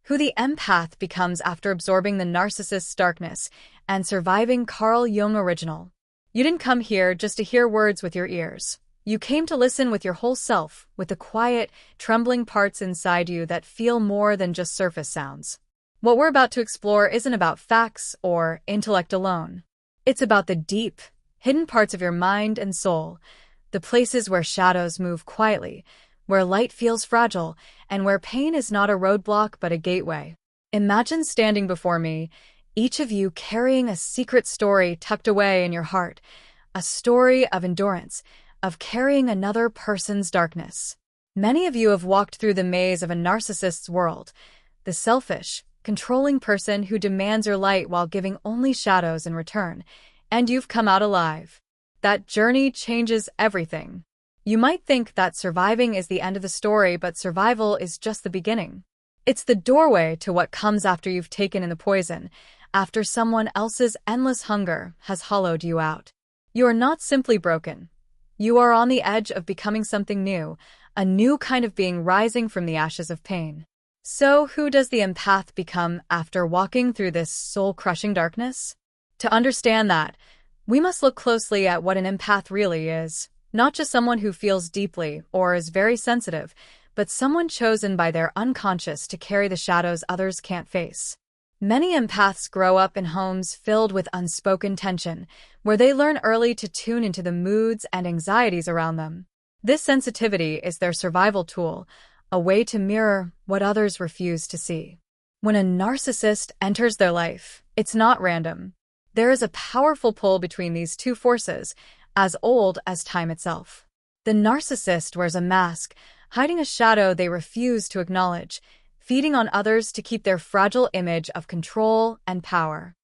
Who the empath becomes after absorbing the narcissist's darkness and surviving Carl Jung original. You didn't come here just to hear words with your ears. You came to listen with your whole self, with the quiet, trembling parts inside you that feel more than just surface sounds. What we're about to explore isn't about facts or intellect alone. It's about the deep, hidden parts of your mind and soul, the places where shadows move quietly, where light feels fragile, and where pain is not a roadblock but a gateway. Imagine standing before me, each of you carrying a secret story tucked away in your heart, a story of endurance, of carrying another person's darkness. Many of you have walked through the maze of a narcissist's world, the selfish, controlling person who demands your light while giving only shadows in return, and you've come out alive. That journey changes everything. You might think that surviving is the end of the story, but survival is just the beginning. It's the doorway to what comes after you've taken in the poison, after someone else's endless hunger has hollowed you out. You are not simply broken. You are on the edge of becoming something new, a new kind of being rising from the ashes of pain. So, who does the empath become after walking through this soul-crushing darkness? To understand that, we must look closely at what an empath really is. Not just someone who feels deeply or is very sensitive, but someone chosen by their unconscious to carry the shadows others can't face. Many empaths grow up in homes filled with unspoken tension, where they learn early to tune into the moods and anxieties around them. This sensitivity is their survival tool, a way to mirror what others refuse to see. When a narcissist enters their life, it's not random. There is a powerful pull between these two forces, as old as time itself. The narcissist wears a mask, hiding a shadow they refuse to acknowledge, feeding on others to keep their fragile image of control and power.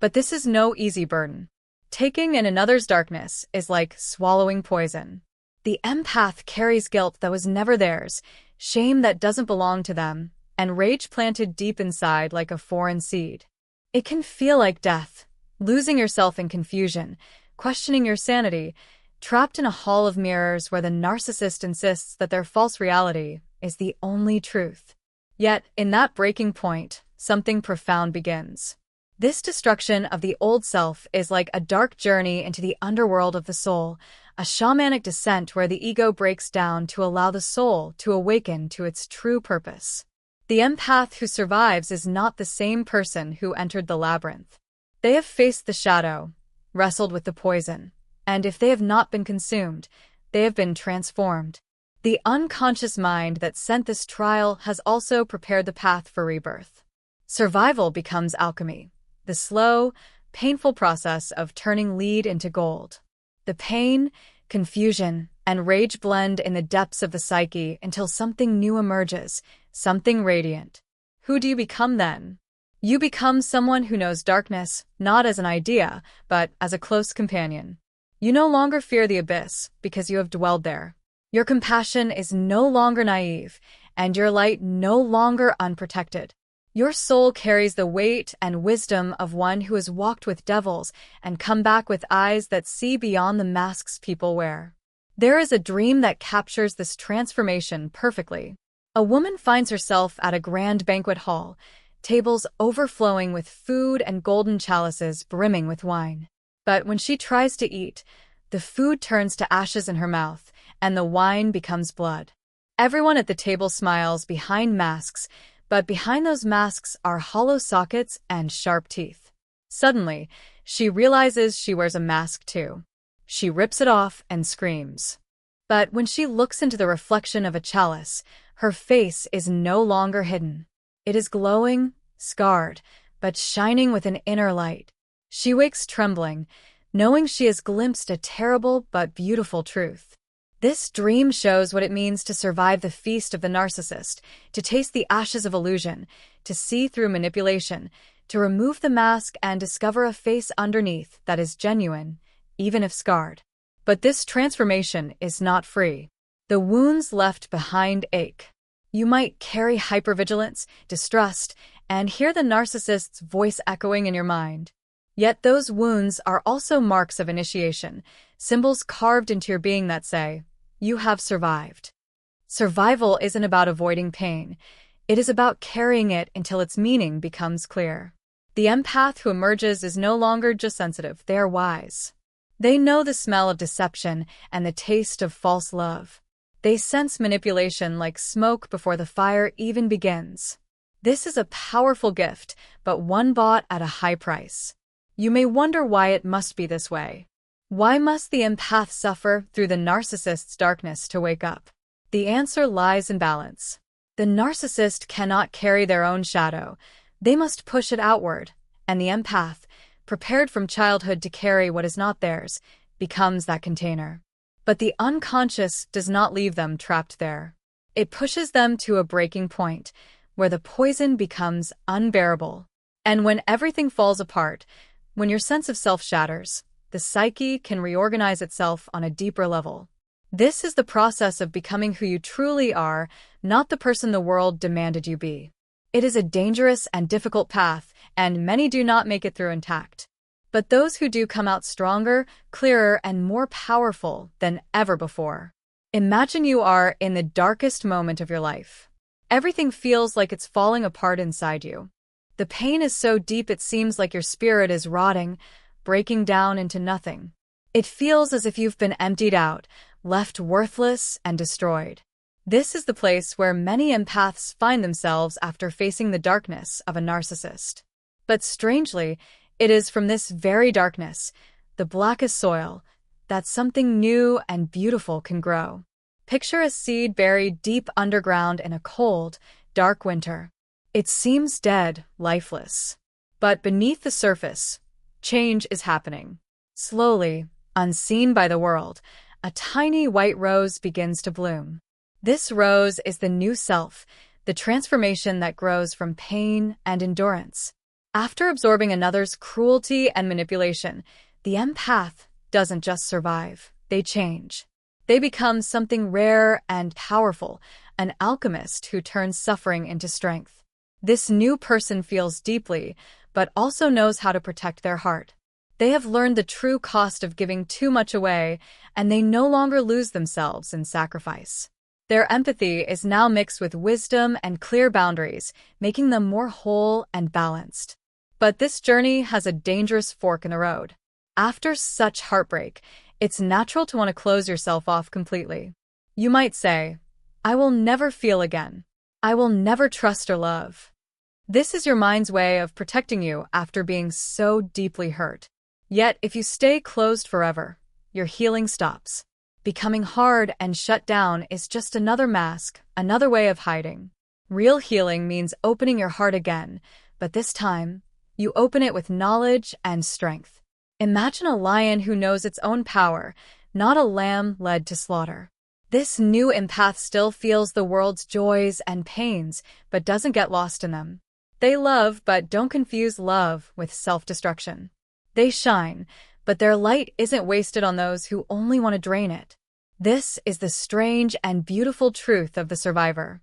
But this is no easy burden. Taking in another's darkness is like swallowing poison. The empath carries guilt that was never theirs, shame that doesn't belong to them, and rage planted deep inside like a foreign seed. It can feel like death, losing yourself in confusion, questioning your sanity, trapped in a hall of mirrors where the narcissist insists that their false reality is the only truth. Yet, in that breaking point, something profound begins. This destruction of the old self is like a dark journey into the underworld of the soul, a shamanic descent where the ego breaks down to allow the soul to awaken to its true purpose. The empath who survives is not the same person who entered the labyrinth. They have faced the shadow, wrestled with the poison, and if they have not been consumed, they have been transformed. The unconscious mind that sent this trial has also prepared the path for rebirth. Survival becomes alchemy, the slow, painful process of turning lead into gold. The pain, confusion, and rage blend in the depths of the psyche until something new emerges, something radiant. Who do you become then? You become someone who knows darkness, not as an idea, but as a close companion. You no longer fear the abyss because you have dwelled there. Your compassion is no longer naive, and your light no longer unprotected. Your soul carries the weight and wisdom of one who has walked with devils and come back with eyes that see beyond the masks people wear. There is a dream that captures this transformation perfectly. A woman finds herself at a grand banquet hall, tables overflowing with food and golden chalices brimming with wine. But when she tries to eat, the food turns to ashes in her mouth, and the wine becomes blood. Everyone at the table smiles behind masks, but behind those masks are hollow sockets and sharp teeth. Suddenly, she realizes she wears a mask too. She rips it off and screams. But when she looks into the reflection of a chalice, her face is no longer hidden. It is glowing, scarred, but shining with an inner light. She wakes trembling, knowing she has glimpsed a terrible but beautiful truth. This dream shows what it means to survive the feast of the narcissist, to taste the ashes of illusion, to see through manipulation, to remove the mask and discover a face underneath that is genuine, even if scarred. But this transformation is not free. The wounds left behind ache. You might carry hypervigilance, distrust, and hear the narcissist's voice echoing in your mind. Yet those wounds are also marks of initiation, symbols carved into your being that say, you have survived. Survival isn't about avoiding pain. It is about carrying it until its meaning becomes clear. The empath who emerges is no longer just sensitive, they are wise. They know the smell of deception and the taste of false love. They sense manipulation like smoke before the fire even begins. This is a powerful gift, but one bought at a high price. You may wonder why it must be this way. Why must the empath suffer through the narcissist's darkness to wake up? The answer lies in balance. The narcissist cannot carry their own shadow. They must push it outward, and the empath, prepared from childhood to carry what is not theirs, becomes that container. But the unconscious does not leave them trapped there. It pushes them to a breaking point, where the poison becomes unbearable. And when everything falls apart, when your sense of self shatters, the psyche can reorganize itself on a deeper level. This is the process of becoming who you truly are, not the person the world demanded you be. It is a dangerous and difficult path, and many do not make it through intact. But those who do come out stronger, clearer, and more powerful than ever before. Imagine you are in the darkest moment of your life. Everything feels like it's falling apart inside you. The pain is so deep it seems like your spirit is rotting, breaking down into nothing. It feels as if you've been emptied out, left worthless and destroyed. This is the place where many empaths find themselves after facing the darkness of a narcissist. But strangely, it is from this very darkness, the blackest soil, that something new and beautiful can grow. Picture a seed buried deep underground in a cold, dark winter. It seems dead, lifeless. But beneath the surface, change is happening. Slowly, unseen by the world, a tiny white rose begins to bloom. This rose is the new self, the transformation that grows from pain and endurance. After absorbing another's cruelty and manipulation, the empath doesn't just survive, they change. They become something rare and powerful, an alchemist who turns suffering into strength. This new person feels deeply, but also knows how to protect their heart. They have learned the true cost of giving too much away, and they no longer lose themselves in sacrifice. Their empathy is now mixed with wisdom and clear boundaries, making them more whole and balanced. But this journey has a dangerous fork in the road. After such heartbreak, it's natural to want to close yourself off completely. You might say, "I will never feel again. I will never trust or love." This is your mind's way of protecting you after being so deeply hurt. Yet, if you stay closed forever, your healing stops. Becoming hard and shut down is just another mask, another way of hiding. Real healing means opening your heart again, but this time, you open it with knowledge and strength. Imagine a lion who knows its own power, not a lamb led to slaughter. This new empath still feels the world's joys and pains, but doesn't get lost in them. They love, but don't confuse love with self-destruction. They shine, but their light isn't wasted on those who only want to drain it. This is the strange and beautiful truth of the survivor.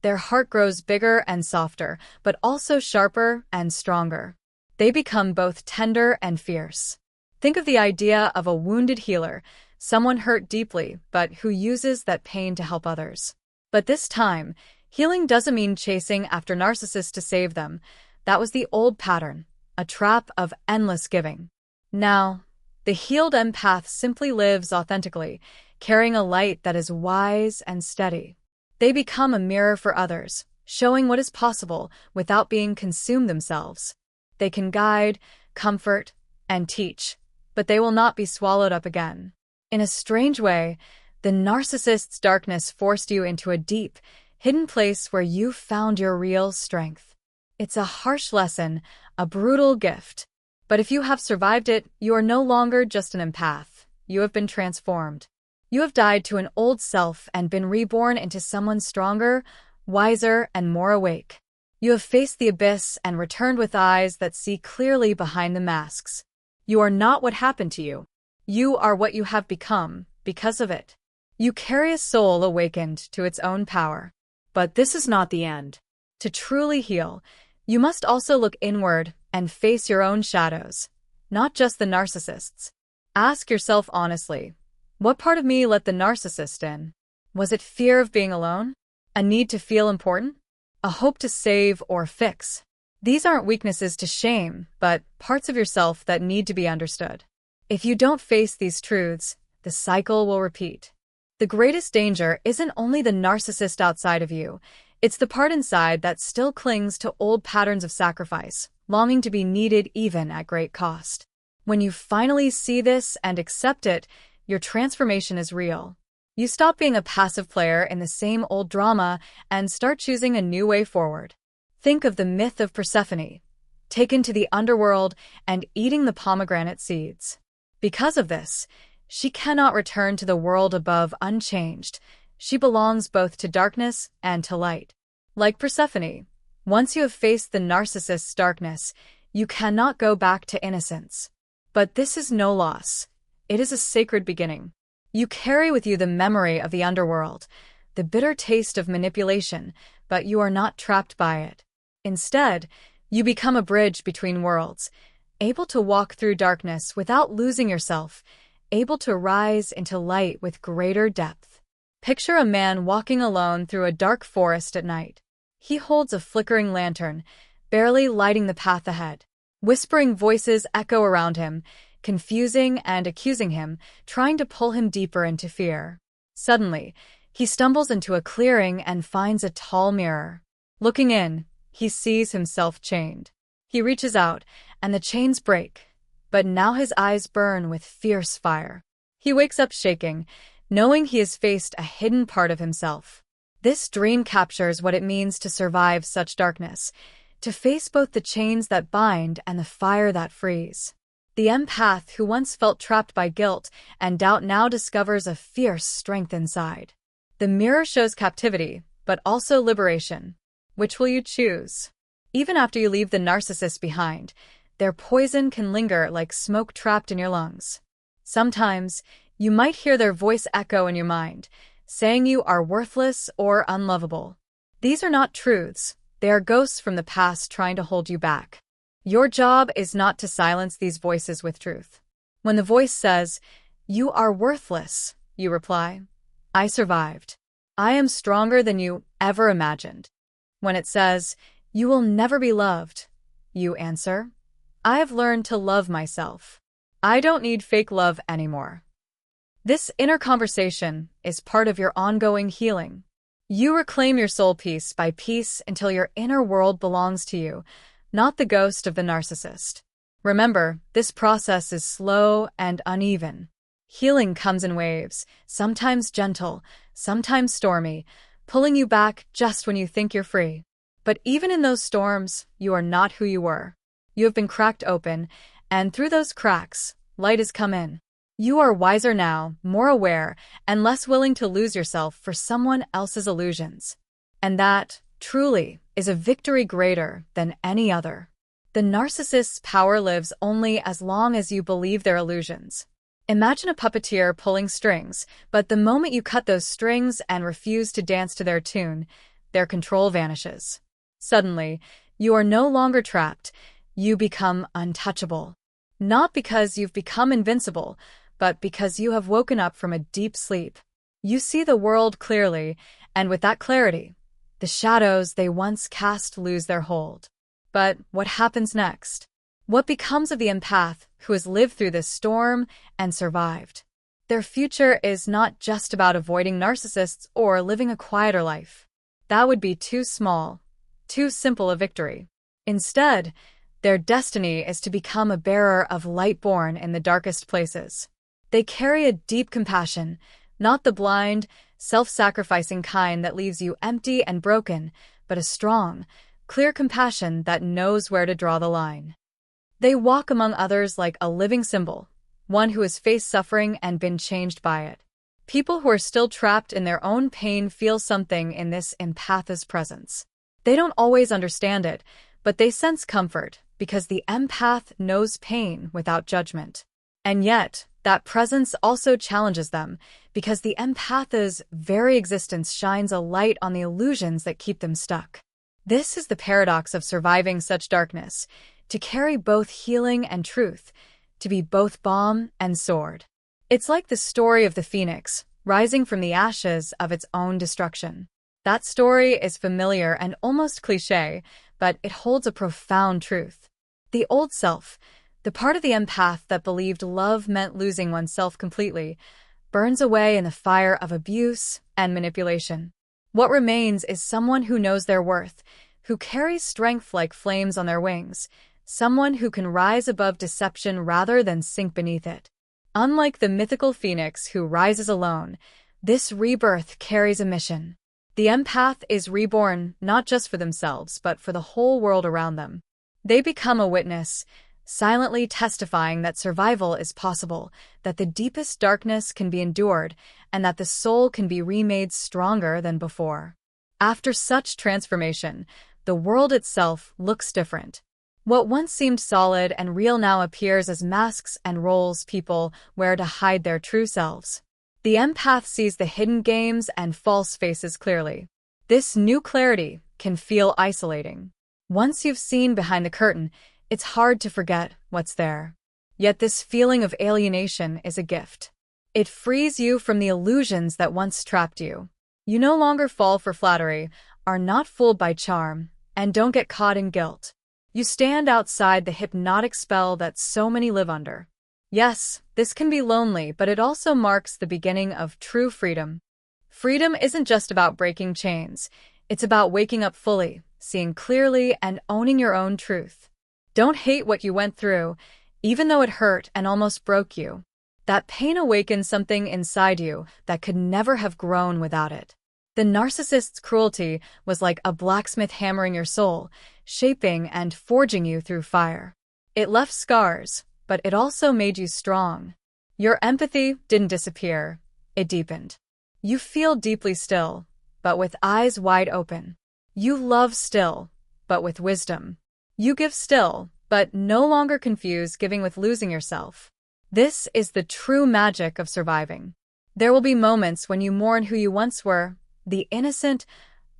Their heart grows bigger and softer, but also sharper and stronger. They become both tender and fierce. Think of the idea of a wounded healer, someone hurt deeply, but who uses that pain to help others. But this time, healing doesn't mean chasing after narcissists to save them. That was the old pattern, a trap of endless giving. Now, the healed empath simply lives authentically, carrying a light that is wise and steady. They become a mirror for others, showing what is possible without being consumed themselves. They can guide, comfort, and teach, but they will not be swallowed up again. In a strange way, the narcissist's darkness forced you into a deep, hidden place where you found your real strength. It's a harsh lesson, a brutal gift. But if you have survived it, you are no longer just an empath. You have been transformed. You have died to an old self and been reborn into someone stronger, wiser, and more awake. You have faced the abyss and returned with eyes that see clearly behind the masks. You are not what happened to you. You are what you have become because of it. You carry a soul awakened to its own power. But this is not the end. To truly heal, you must also look inward and face your own shadows, not just the narcissist's. Ask yourself honestly, what part of me let the narcissist in? Was it fear of being alone? A need to feel important? a hope to save or fix. These aren't weaknesses to shame, but parts of yourself that need to be understood. If you don't face these truths, the cycle will repeat. The greatest danger isn't only the narcissist outside of you, it's the part inside that still clings to old patterns of sacrifice, longing to be needed even at great cost. When you finally see this and accept it, your transformation is real. You stop being a passive player in the same old drama and start choosing a new way forward. Think of the myth of Persephone, taken to the underworld and eating the pomegranate seeds. Because of this, she cannot return to the world above unchanged. She belongs both to darkness and to light. Like Persephone, once you have faced the narcissist's darkness, you cannot go back to innocence. But this is no loss. It is a sacred beginning. You carry with you the memory of the underworld, the bitter taste of manipulation, but you are not trapped by it. Instead, you become a bridge between worlds, able to walk through darkness without losing yourself, able to rise into light with greater depth. Picture a man walking alone through a dark forest at night. He holds a flickering lantern, barely lighting the path ahead. Whispering voices echo around him, confusing and accusing him, trying to pull him deeper into fear. Suddenly, he stumbles into a clearing and finds a tall mirror. Looking in, he sees himself chained. He reaches out, and the chains break, but now his eyes burn with fierce fire. He wakes up shaking, knowing he has faced a hidden part of himself. This dream captures what it means to survive such darkness, to face both the chains that bind and the fire that frees. The empath who once felt trapped by guilt and doubt now discovers a fierce strength inside. The mirror shows captivity, but also liberation. Which will you choose? Even after you leave the narcissist behind, their poison can linger like smoke trapped in your lungs. Sometimes, you might hear their voice echo in your mind, saying you are worthless or unlovable. These are not truths. They are ghosts from the past trying to hold you back. Your job is not to silence these voices with truth. When the voice says, "You are worthless," you reply, "I survived. I am stronger than you ever imagined." When it says, "You will never be loved," you answer, "I have learned to love myself. I don't need fake love anymore." This inner conversation is part of your ongoing healing. You reclaim your soul piece by piece until your inner world belongs to you, not the ghost of the narcissist. Remember, this process is slow and uneven. Healing comes in waves, sometimes gentle, sometimes stormy, pulling you back just when you think you're free. But even in those storms, you are not who you were. You have been cracked open, and through those cracks, light has come in. You are wiser now, more aware, and less willing to lose yourself for someone else's illusions. And that, truly, is a victory greater than any other. The narcissist's power lives only as long as you believe their illusions. Imagine a puppeteer pulling strings, but the moment you cut those strings and refuse to dance to their tune, their control vanishes. Suddenly, you are no longer trapped. You become untouchable. Not because you've become invincible, but because you have woken up from a deep sleep. You see the world clearly, and with that clarity, the shadows they once cast lose their hold. But what happens next? What becomes of the empath who has lived through this storm and survived? Their future is not just about avoiding narcissists or living a quieter life. That would be too small, too simple a victory. Instead, their destiny is to become a bearer of light born in the darkest places. They carry a deep compassion, not the blind, self-sacrificing kind that leaves you empty and broken, but a strong, clear compassion that knows where to draw the line. They walk among others like a living symbol, one who has faced suffering and been changed by it. People who are still trapped in their own pain feel something in this empath's presence. They don't always understand it, but they sense comfort because the empath knows pain without judgment. And yet, that presence also challenges them because the empath's very existence shines a light on the illusions that keep them stuck. This is the paradox of surviving such darkness, to carry both healing and truth, to be both balm and sword. It's like the story of the phoenix, rising from the ashes of its own destruction. That story is familiar and almost cliché, but it holds a profound truth. The old self, the part of the empath that believed love meant losing oneself completely, burns away in the fire of abuse and manipulation. What remains is someone who knows their worth, who carries strength like flames on their wings, someone who can rise above deception rather than sink beneath it. Unlike the mythical phoenix who rises alone, this rebirth carries a mission. The empath is reborn not just for themselves, but for the whole world around them. They become a witness, silently testifying that survival is possible, that the deepest darkness can be endured, and that the soul can be remade stronger than before. After such transformation, the world itself looks different. What once seemed solid and real now appears as masks and roles people wear to hide their true selves. The empath sees the hidden games and false faces clearly. This new clarity can feel isolating. Once you've seen behind the curtain, it's hard to forget what's there. Yet this feeling of alienation is a gift. It frees you from the illusions that once trapped you. You no longer fall for flattery, are not fooled by charm, and don't get caught in guilt. You stand outside the hypnotic spell that so many live under. Yes, this can be lonely, but it also marks the beginning of true freedom. Freedom isn't just about breaking chains. It's about waking up fully, seeing clearly, and owning your own truth. Don't hate what you went through, even though it hurt and almost broke you. That pain awakens something inside you that could never have grown without it. The narcissist's cruelty was like a blacksmith hammering your soul, shaping and forging you through fire. It left scars, but it also made you strong. Your empathy didn't disappear, it deepened. You feel deeply still, but with eyes wide open. You love still, but with wisdom. You give still, but no longer confuse giving with losing yourself. This is the true magic of surviving. There will be moments when you mourn who you once were, the innocent,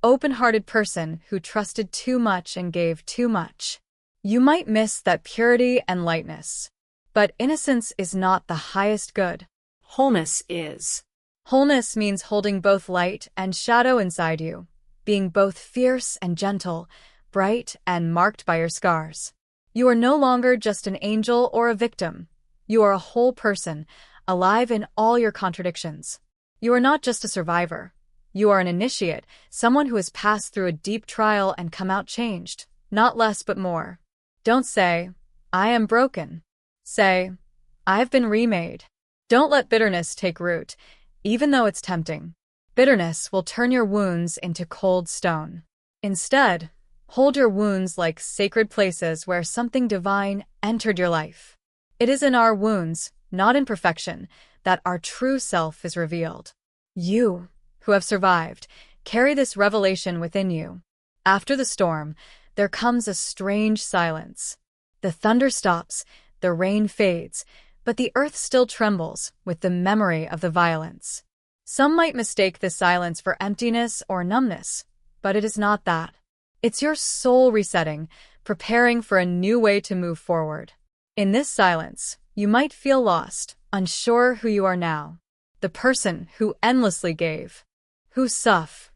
open-hearted person who trusted too much and gave too much. You might miss that purity and lightness. But innocence is not the highest good. Wholeness is. Wholeness means holding both light and shadow inside you, being both fierce and gentle, bright and marked by your scars. You are no longer just an angel or a victim. You are a whole person, alive in all your contradictions. You are not just a survivor. You are an initiate, someone who has passed through a deep trial and come out changed, not less but more. Don't say, "I am broken." Say, "I've been remade." Don't let bitterness take root, even though it's tempting. Bitterness will turn your wounds into cold stone. Instead, hold your wounds like sacred places where something divine entered your life. It is in our wounds, not in perfection, that our true self is revealed. You, who have survived, carry this revelation within you. After the storm, there comes a strange silence. The thunder stops, the rain fades, but the earth still trembles with the memory of the violence. Some might mistake this silence for emptiness or numbness, but it is not that. It's your soul resetting, preparing for a new way to move forward. In this silence, you might feel lost, unsure who you are now. The person who endlessly gave. Who suff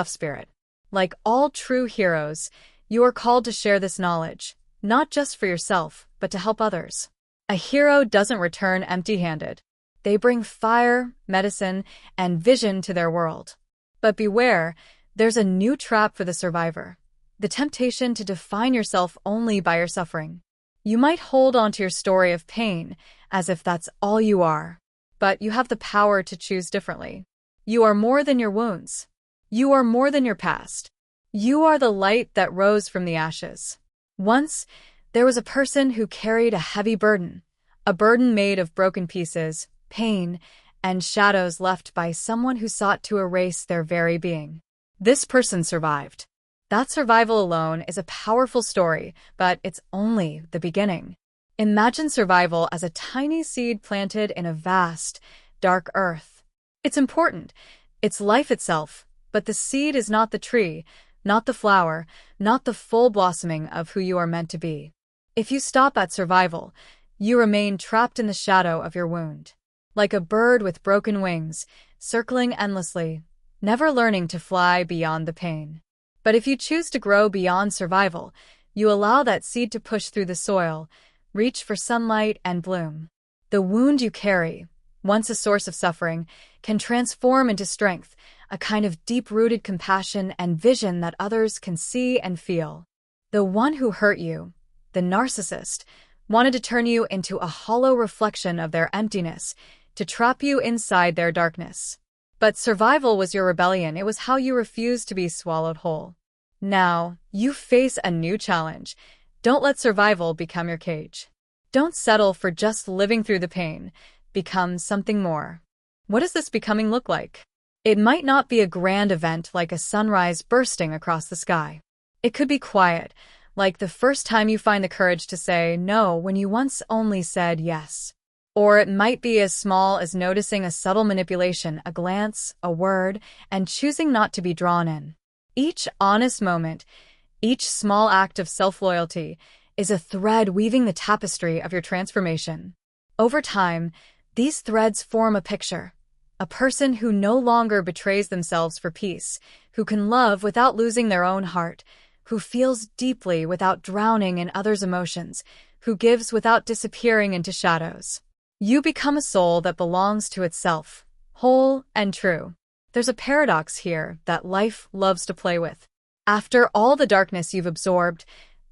spirit. Like all true heroes, you are called to share this knowledge, not just for yourself, but to help others. A hero doesn't return empty-handed. They bring fire, medicine, and vision to their world. But beware, there's a new trap for the survivor. The temptation to define yourself only by your suffering. You might hold on to your story of pain, as if that's all you are. But you have the power to choose differently. You are more than your wounds. You are more than your past. You are the light that rose from the ashes. Once, there was a person who carried a heavy burden, a burden made of broken pieces, pain, and shadows left by someone who sought to erase their very being. This person survived. That survival alone is a powerful story, but it's only the beginning. Imagine survival as a tiny seed planted in a vast, dark earth. It's important. It's life itself, but the seed is not the tree, not the flower, not the full blossoming of who you are meant to be. If you stop at survival, you remain trapped in the shadow of your wound. Like a bird with broken wings, circling endlessly, never learning to fly beyond the pain. But if you choose to grow beyond survival, you allow that seed to push through the soil, reach for sunlight, and bloom. The wound you carry, once a source of suffering, can transform into strength, a kind of deep-rooted compassion and vision that others can see and feel. The one who hurt you, the narcissist, wanted to turn you into a hollow reflection of their emptiness, to trap you inside their darkness. But survival was your rebellion. It was how you refused to be swallowed whole. Now, you face a new challenge. Don't let survival become your cage. Don't settle for just living through the pain. Become something more. What does this becoming look like? It might not be a grand event like a sunrise bursting across the sky. It could be quiet, like the first time you find the courage to say no when you once only said yes. Or it might be as small as noticing a subtle manipulation, a glance, a word, and choosing not to be drawn in. Each honest moment, each small act of self-loyalty, is a thread weaving the tapestry of your transformation. Over time, these threads form a picture. A person who no longer betrays themselves for peace, who can love without losing their own heart, who feels deeply without drowning in others' emotions, who gives without disappearing into shadows. You become a soul that belongs to itself, whole and true. There's a paradox here that life loves to play with. After all the darkness you've absorbed,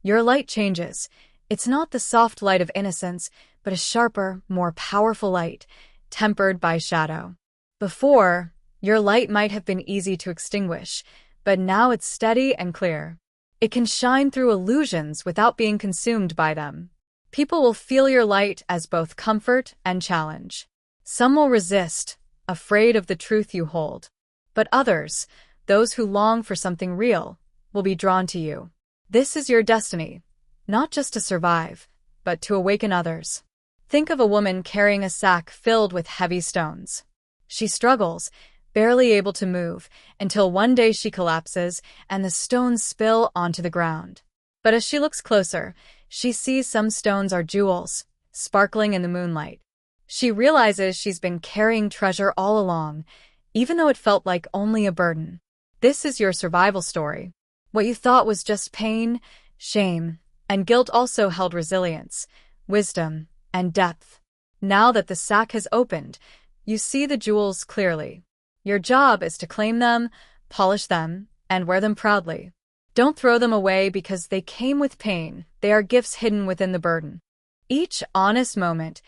your light changes. It's not the soft light of innocence, but a sharper, more powerful light, tempered by shadow. Before, your light might have been easy to extinguish, but now it's steady and clear. It can shine through illusions without being consumed by them. People will feel your light as both comfort and challenge. Some will resist, afraid of the truth you hold. But others, those who long for something real, will be drawn to you. This is your destiny, not just to survive, but to awaken others. Think of a woman carrying a sack filled with heavy stones. She struggles, barely able to move, until one day she collapses and the stones spill onto the ground. But as she looks closer, she sees some stones are jewels, sparkling in the moonlight. She realizes she's been carrying treasure all along, even though it felt like only a burden. This is your survival story. What you thought was just pain, shame, and guilt also held resilience, wisdom, and depth. Now that the sack has opened, you see the jewels clearly. Your job is to claim them, polish them, and wear them proudly. Don't throw them away because they came with pain. They are gifts hidden within the burden. Each honest moment,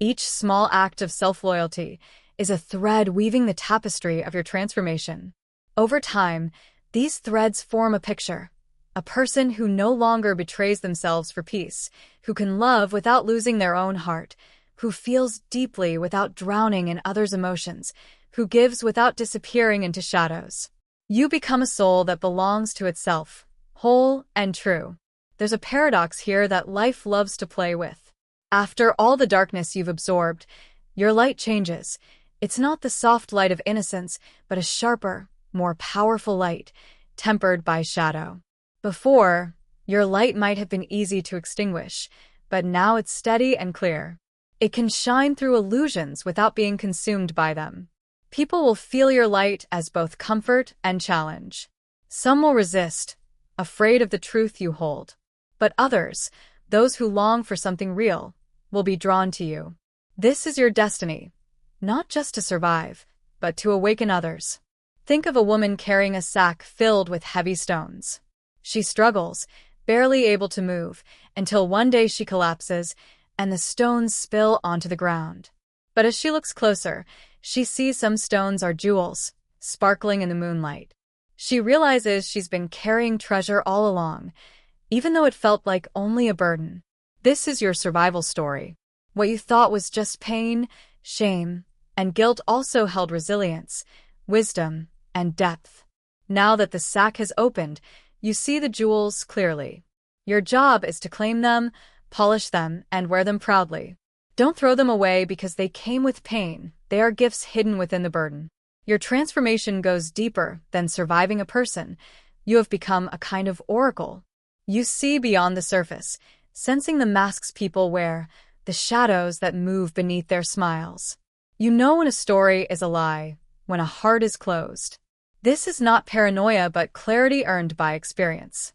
each small act of self-loyalty, is a thread weaving the tapestry of your transformation. Over time, these threads form a picture. A person who no longer betrays themselves for peace, who can love without losing their own heart, who feels deeply without drowning in others' emotions, who gives without disappearing into shadows. You become a soul that belongs to itself, whole and true. There's a paradox here that life loves to play with. After all the darkness you've absorbed, your light changes. It's not the soft light of innocence, but a sharper, more powerful light, tempered by shadow. Before, your light might have been easy to extinguish, but now it's steady and clear. It can shine through illusions without being consumed by them. People will feel your light as both comfort and challenge. Some will resist, afraid of the truth you hold. But others, those who long for something real, will be drawn to you. This is your destiny, not just to survive, but to awaken others. Think of a woman carrying a sack filled with heavy stones. She struggles, barely able to move, until one day she collapses and the stones spill onto the ground. But as she looks closer, she sees some stones are jewels, sparkling in the moonlight. She realizes she's been carrying treasure all along, even though it felt like only a burden. This is your survival story. What you thought was just pain, shame, and guilt also held resilience, wisdom, and depth. Now that the sack has opened, you see the jewels clearly. Your job is to claim them, polish them, and wear them proudly. Don't throw them away because they came with pain. They are gifts hidden within the burden. Your transformation goes deeper than surviving a person. You have become a kind of oracle. You see beyond the surface, sensing the masks people wear, the shadows that move beneath their smiles. You know when a story is a lie, when a heart is closed. This is not paranoia but clarity earned by experience.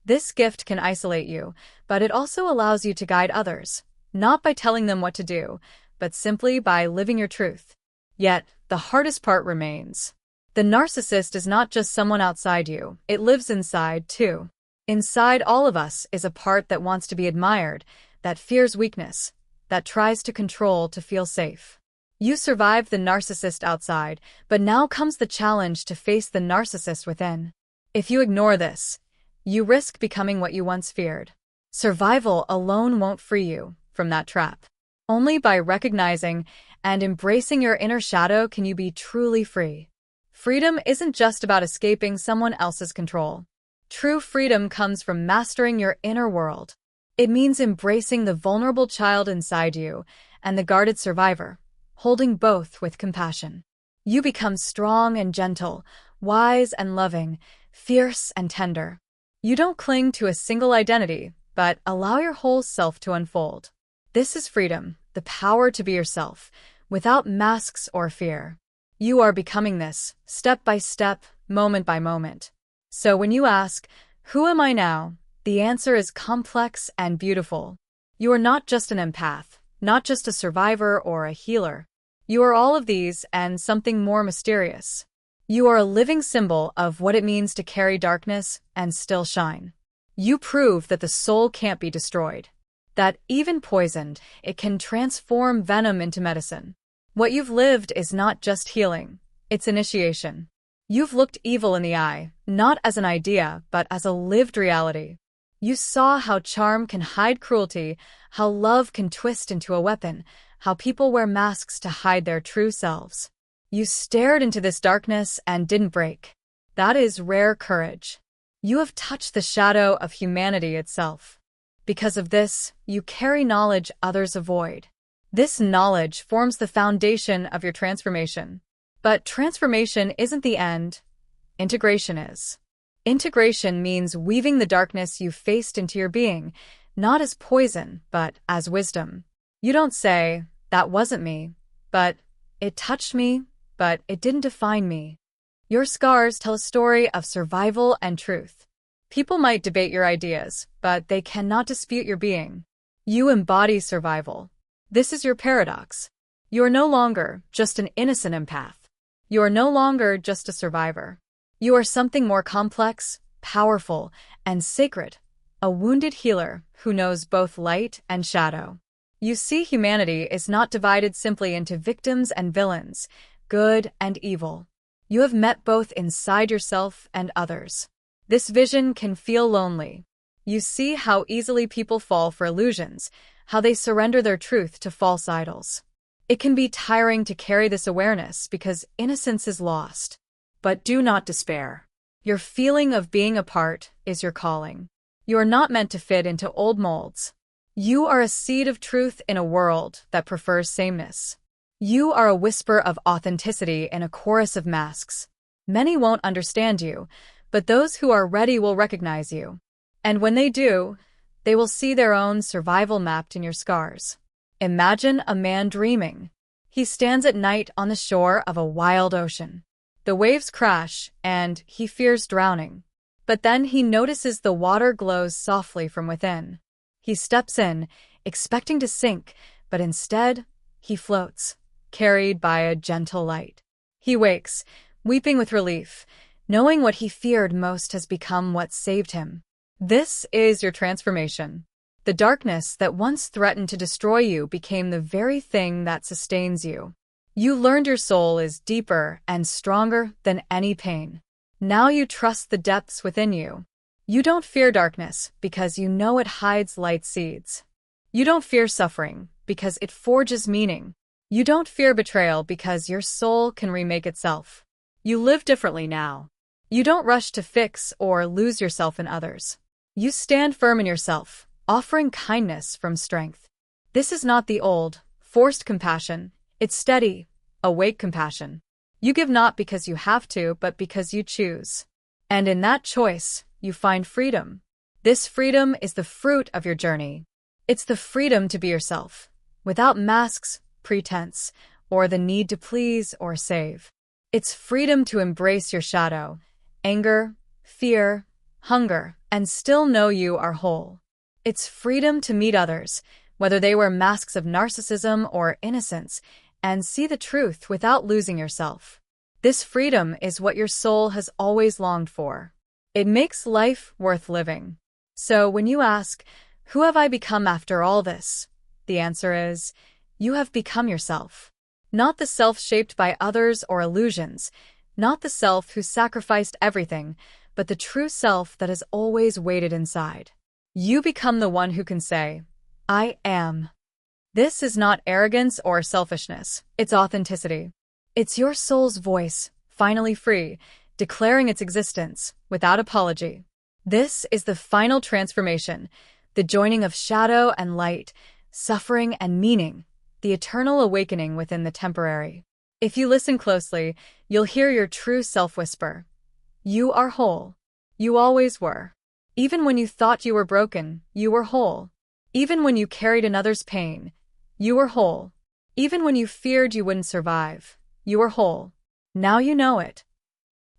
This gift can isolate you, but it also allows you to guide others, not by telling them what to do, but simply by living your truth. Yet, the hardest part remains. The narcissist is not just someone outside you, it lives inside, too. Inside all of us is a part that wants to be admired, that fears weakness, that tries to control to feel safe. You survived the narcissist outside, but now comes the challenge to face the narcissist within. If you ignore this, you risk becoming what you once feared. Survival alone won't free you from that trap. Only by recognizing and embracing your inner shadow can you be truly free. Freedom isn't just about escaping someone else's control. True freedom comes from mastering your inner world. It means embracing the vulnerable child inside you and the guarded survivor, holding both with compassion. You become strong and gentle, wise and loving, fierce and tender. You don't cling to a single identity, but allow your whole self to unfold. This is freedom, the power to be yourself, without masks or fear. You are becoming this, step by step, moment by moment. So when you ask, "Who am I now?" the answer is complex and beautiful. You are not just an empath, not just a survivor or a healer. You are all of these and something more mysterious. You are a living symbol of what it means to carry darkness and still shine. You prove that the soul can't be destroyed, that even poisoned, it can transform venom into medicine. What you've lived is not just healing, it's initiation. You've looked evil in the eye, not as an idea, but as a lived reality. You saw how charm can hide cruelty, how love can twist into a weapon, how people wear masks to hide their true selves. You stared into this darkness and didn't break. That is rare courage. You have touched the shadow of humanity itself. Because of this, you carry knowledge others avoid. This knowledge forms the foundation of your transformation. But transformation isn't the end. Integration is. Integration means weaving the darkness you faced into your being, not as poison, but as wisdom. You don't say, "That wasn't me," but "It touched me, but it didn't define me." Your scars tell a story of survival and truth. People might debate your ideas, but they cannot dispute your being. You embody survival. This is your paradox. You are no longer just an innocent empath. You are no longer just a survivor. You are something more complex, powerful, and sacred, a wounded healer who knows both light and shadow. You see, humanity is not divided simply into victims and villains, good and evil. You have met both inside yourself and others. This vision can feel lonely. You see how easily people fall for illusions, how they surrender their truth to false idols. It can be tiring to carry this awareness because innocence is lost. But do not despair. Your feeling of being apart is your calling. You are not meant to fit into old molds. You are a seed of truth in a world that prefers sameness. You are a whisper of authenticity in a chorus of masks. Many won't understand you, but those who are ready will recognize you. And when they do, they will see their own survival mapped in your scars. Imagine a man dreaming. He stands at night on the shore of a wild ocean. The waves crash, and he fears drowning. But then he notices the water glows softly from within. He steps in, expecting to sink, but instead, he floats, carried by a gentle light. He wakes, weeping with relief, knowing what he feared most has become what saved him. This is your transformation. The darkness that once threatened to destroy you became the very thing that sustains you. You learned your soul is deeper and stronger than any pain. Now you trust the depths within you. You don't fear darkness because you know it hides light seeds. You don't fear suffering because it forges meaning. You don't fear betrayal because your soul can remake itself. You live differently now. You don't rush to fix or lose yourself in others. You stand firm in yourself, offering kindness from strength. This is not the old, forced compassion. It's steady, awake compassion. You give not because you have to, but because you choose. And in that choice, you find freedom. This freedom is the fruit of your journey. It's the freedom to be yourself, without masks, pretense, or the need to please or save. It's freedom to embrace your shadow, anger, fear, hunger, and still know you are whole. It's freedom to meet others, whether they wear masks of narcissism or innocence, and see the truth without losing yourself. This freedom is what your soul has always longed for. It makes life worth living. So when you ask, "Who have I become after all this?" the answer is, you have become yourself. Not the self shaped by others or illusions, not the self who sacrificed everything, but the true self that has always waited inside. You become the one who can say, "I am." This is not arrogance or selfishness, it's authenticity. It's your soul's voice, finally free, declaring its existence, without apology. This is the final transformation, the joining of shadow and light, suffering and meaning, the eternal awakening within the temporary. If you listen closely, you'll hear your true self whisper. You are whole. You always were. Even when you thought you were broken, you were whole. Even when you carried another's pain, you were whole. Even when you feared you wouldn't survive, you were whole. Now you know it.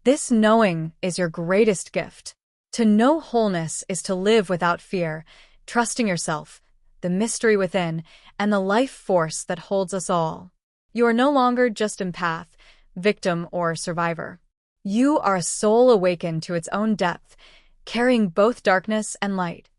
This knowing is your greatest gift. To know wholeness is to live without fear, trusting yourself, the mystery within, and the life force that holds us all. You are no longer just empath, victim, or survivor. You are a soul awakened to its own depth, carrying both darkness and light.